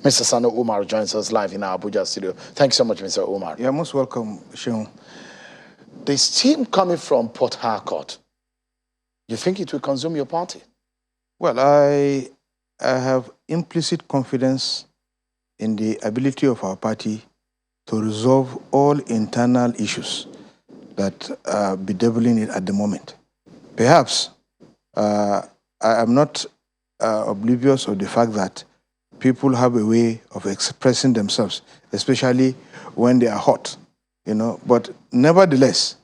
Mr. Sano Umar joins us live in our Abuja studio. Thanks so much, Mr. Umar. You're most welcome, Sean. The steam coming from Port Harcourt, you think it will consume your party? Well, I have implicit confidence in the ability of our party to resolve all internal issues that are bedeviling it at the moment. Perhaps I am not oblivious of the fact that people have a way of expressing themselves, especially when they are hot, But nevertheless,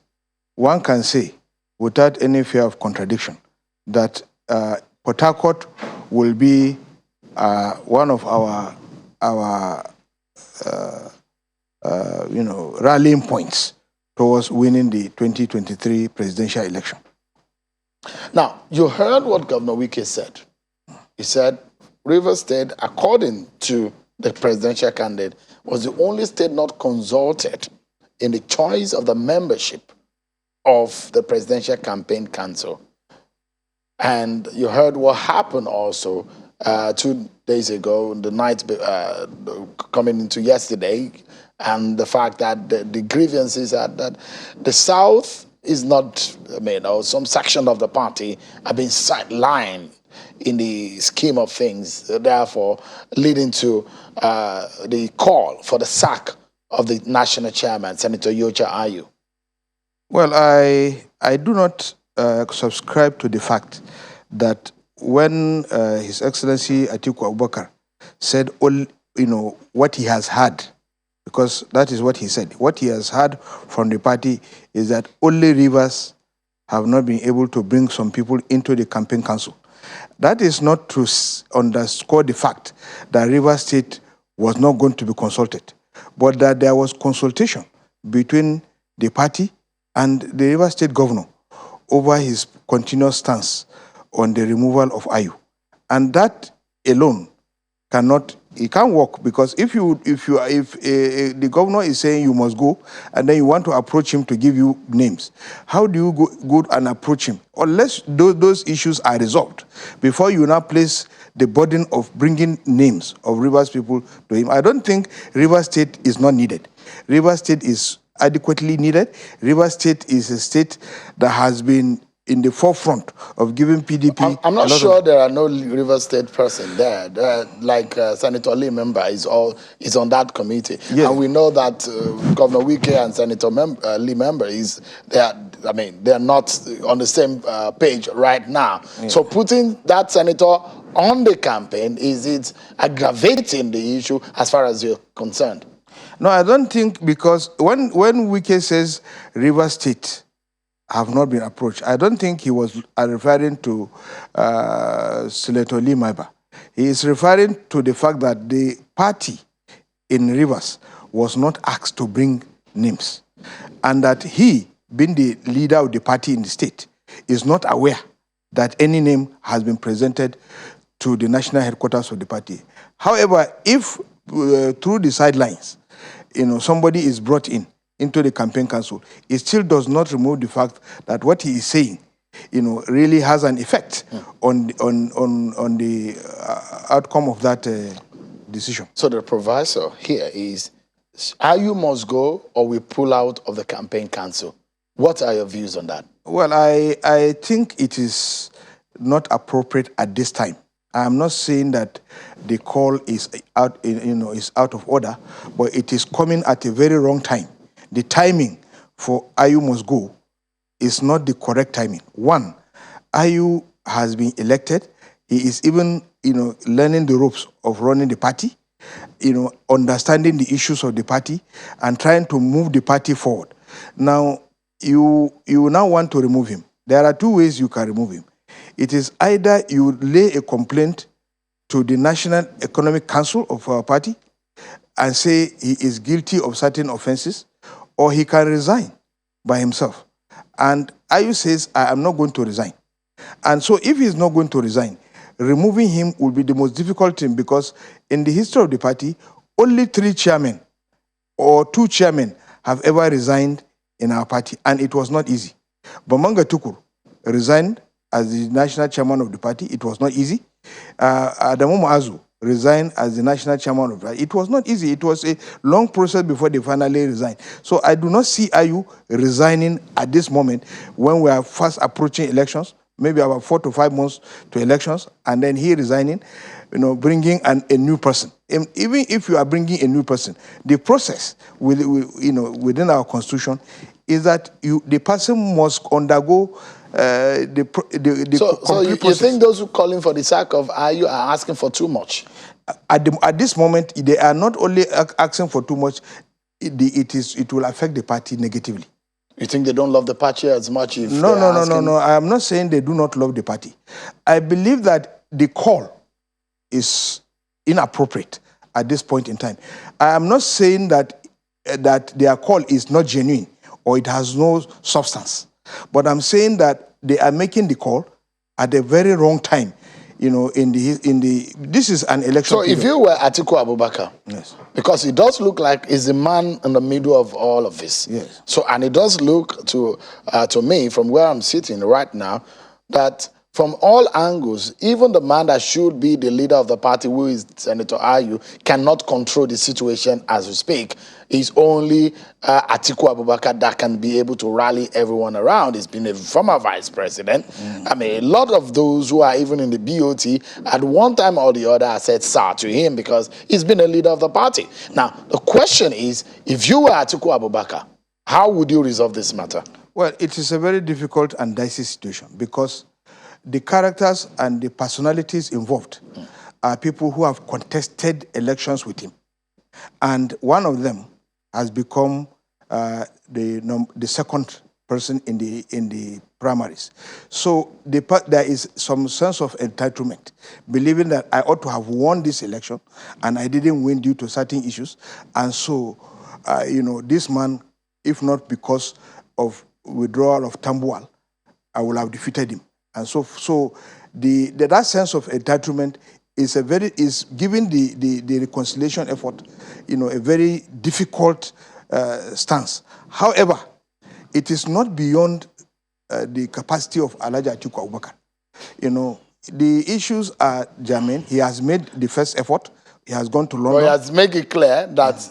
one can say, without any fear of contradiction, that Port Harcourt will be one of our rallying points towards winning the 2023 presidential election. Now, you heard what Governor Wike said. He said Rivers State, according to the presidential candidate, was the only state not consulted in the choice of the membership of the Presidential Campaign Council. And you heard what happened also 2 days ago, the night coming into yesterday, and the fact that the grievances are that the South is not, or some section of the party are being sidelined in the scheme of things, therefore leading to the call for the sack of the national chairman, Senator Yocha Ayu. Well, I do not subscribe to the fact that when His Excellency Atiku Abubakar said all, what he has had, because that is what he said, what he has had from the party is that only Rivers have not been able to bring some people into the campaign council. That is not to underscore the fact that Rivers State was not going to be consulted, but that there was consultation between the party and the Rivers State governor over his continuous stance on the removal of Ayu. And that alone it can't work, because if the governor is saying you must go, and then you want to approach him to give you names, how do you go and approach him? Unless those issues are resolved before you now place the burden of bringing names of Rivers people to him. I don't think Rivers State is not needed. Rivers State is adequately needed. Rivers State is a state that has been in the forefront of giving PDP. I'm not sure there are no Rivers State person there. Like Senator Lee member is on that committee, yes. And we know that Governor Wike and Senator Lee member they're not on the same page right now. Yeah. So putting that senator on the campaign, is it aggravating the issue as far as you're concerned? No, I don't think, because when Wike says Rivers State have not been approached, I don't think he was referring to Senator Lee Maiba. He is referring to the fact that the party in Rivers was not asked to bring names, and that he, being the leader of the party in the state, is not aware that any name has been presented to the national headquarters of the party. However, if through the sidelines, somebody is brought into the campaign council, it still does not remove the fact that what he is saying, really has an effect on the outcome of that decision. So the proviso here is, Ayu must go or we pull out of the campaign council. What are your views on that? Well, I think it is not appropriate at this time. I'm not saying that the call is out, is out of order, but it is coming at a very wrong time. The timing for Ayu must go is not the correct timing. One, Ayu has been elected. He is even, learning the ropes of running the party, understanding the issues of the party and trying to move the party forward. Now, you now want to remove him. There are two ways you can remove him. It is either you lay a complaint to the National Economic Council of our party and say he is guilty of certain offenses, or he can resign by himself. And Ayu says, I am not going to resign. And so if he's not going to resign, removing him will be the most difficult thing, because in the history of the party, only 3 chairmen or 2 chairmen have ever resigned in our party, and it was not easy. Bamanga Tukur resigned as the national chairman of the party. It was not easy. Adamu Maazu resign as the national chairman of it was not easy. It was a long process before they finally resigned. So I do not see Ayu resigning at this moment when we are fast approaching elections, maybe about 4 to 5 months to elections, and then he resigning, bringing a new person. And even if you are bringing a new person, the process within our constitution is that the person must undergo the So complete you process. think those who calling for the sack of Ayu are asking for too much? At this moment, they are not only asking for too much, it will affect the party negatively. You think they don't love the party as much if No. I am not saying they do not love the party. I believe that the call is inappropriate at this point in time. I am not saying that their call is not genuine or it has no substance, but I'm saying that they are making the call at a very wrong time. This is an election. So if you were Atiku Abubakar, yes, because it does look like he's the man in the middle of all of this. Yes. So, and it does look to me from where I'm sitting right now that from all angles, even the man that should be the leader of the party, who is Senator Ayu, cannot control the situation as we speak. It's only Atiku Abubakar that can be able to rally everyone around. He's been a former vice president. I mean, a lot of those who are even in the BOT at one time or the other said sir to him because he's been a leader of the party. Now, the question is, if you were Atiku Abubakar, how would you resolve this matter? Well, it is a very difficult and dicey situation because the characters and the personalities involved are people who have contested elections with him. And one of them has become the second person in the primaries. So there is some sense of entitlement, believing that I ought to have won this election and I didn't win due to certain issues. And so, this man, if not because of withdrawal of Tambuwal, I will have defeated him. And so that sense of entitlement is giving the reconciliation effort, a very difficult stance. However, it is not beyond the capacity of Alhaji Atiku Abubakar. The issues are germane. He has made the first effort. He has gone to London. Well, he has made it clear that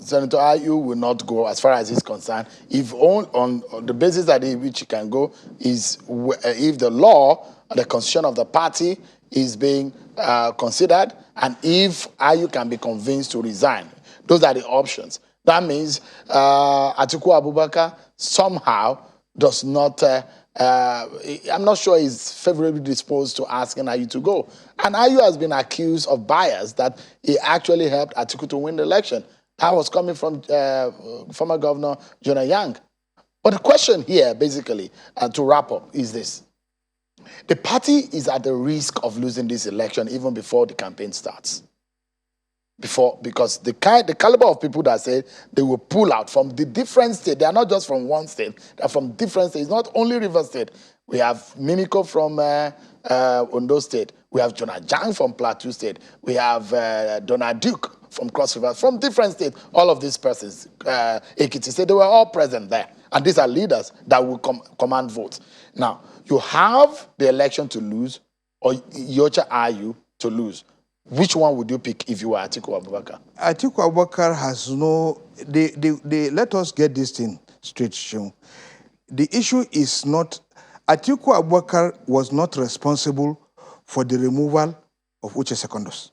Senator Ayu will not go as far as he's concerned. If on the basis that which he can go is if the law, the constitution of the party is being considered, and if Ayu can be convinced to resign. Those are the options. That means Atiku Abubakar somehow does not, I'm not sure he's favorably disposed to asking Ayu to go. And Ayu has been accused of bias that he actually helped Atiku to win the election. That was coming from former Governor Jonah Yang. But the question here, basically, to wrap up, is this. The party is at the risk of losing this election even before the campaign starts. Because the caliber of people that say they will pull out from the different states, they are not just from one state, they are from different states, not only River State. We have Mimiko from Ondo State, we have Jonah Jang from Plateau State, we have Donald Duke from Cross River, from different states. All of these persons, Ekiti State, they were all present there. And these are leaders that will command votes. Now, you have the election to lose, or Yocha Ayu to lose. Which one would you pick if you were Atiku Abubakar? Atiku Abubakar has no... let us get this thing straight, Seun. The issue is not... Atiku Abubakar was not responsible for the removal of Uche Secondus.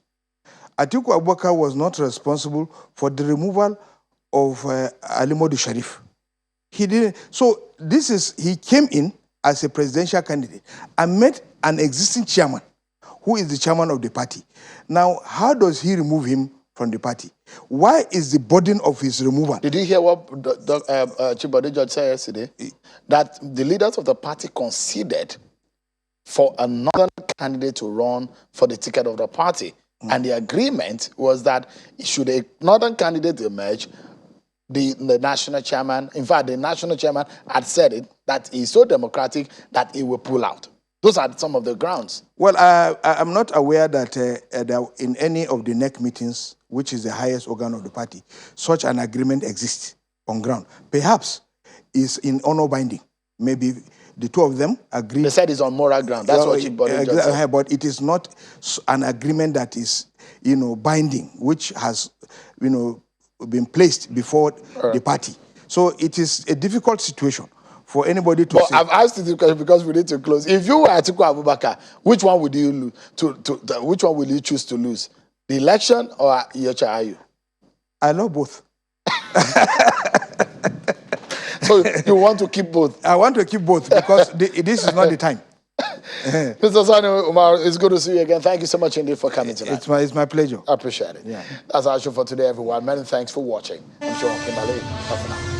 Atiku Abubakar was not responsible for the removal of Alimodu Sharif. He didn't... So he came in as a presidential candidate and met an existing chairman who is the chairman of the party. Now, how does he remove him from the party? Why is the burden of his removal? Did you hear what Chief Judge said yesterday? That the leaders of the party conceded for another candidate to run for the ticket of the party. And the agreement was that should a northern candidate emerge, the national chairman, in fact, the national chairman had said it, that he's so democratic that he will pull out. Those are some of the grounds. Well, I'm not aware that in any of the NEC meetings, which is the highest organ of the party, such an agreement exists on ground. Perhaps it's in honor binding. Maybe the two of them agreed. They said it's on moral ground. That's what Chief Body just said. But it is not an agreement that is, binding, which has, been placed before the party. So it is a difficult situation for anybody to say. I've asked you this question because we need to close. If you were Atiku Abubakar, which one would you lose? Which one will you choose to lose? The election or Iyorchia Ayu? I love both. So you want to keep both? I want to keep both because this is not the time. Mr. Sani Umar, it's good to see you again. Thank you so much indeed for coming tonight. It's my pleasure. I appreciate it. Yeah. That's our show for today, everyone. Many thanks for watching. I'm Sean Kimberley. Bye for now.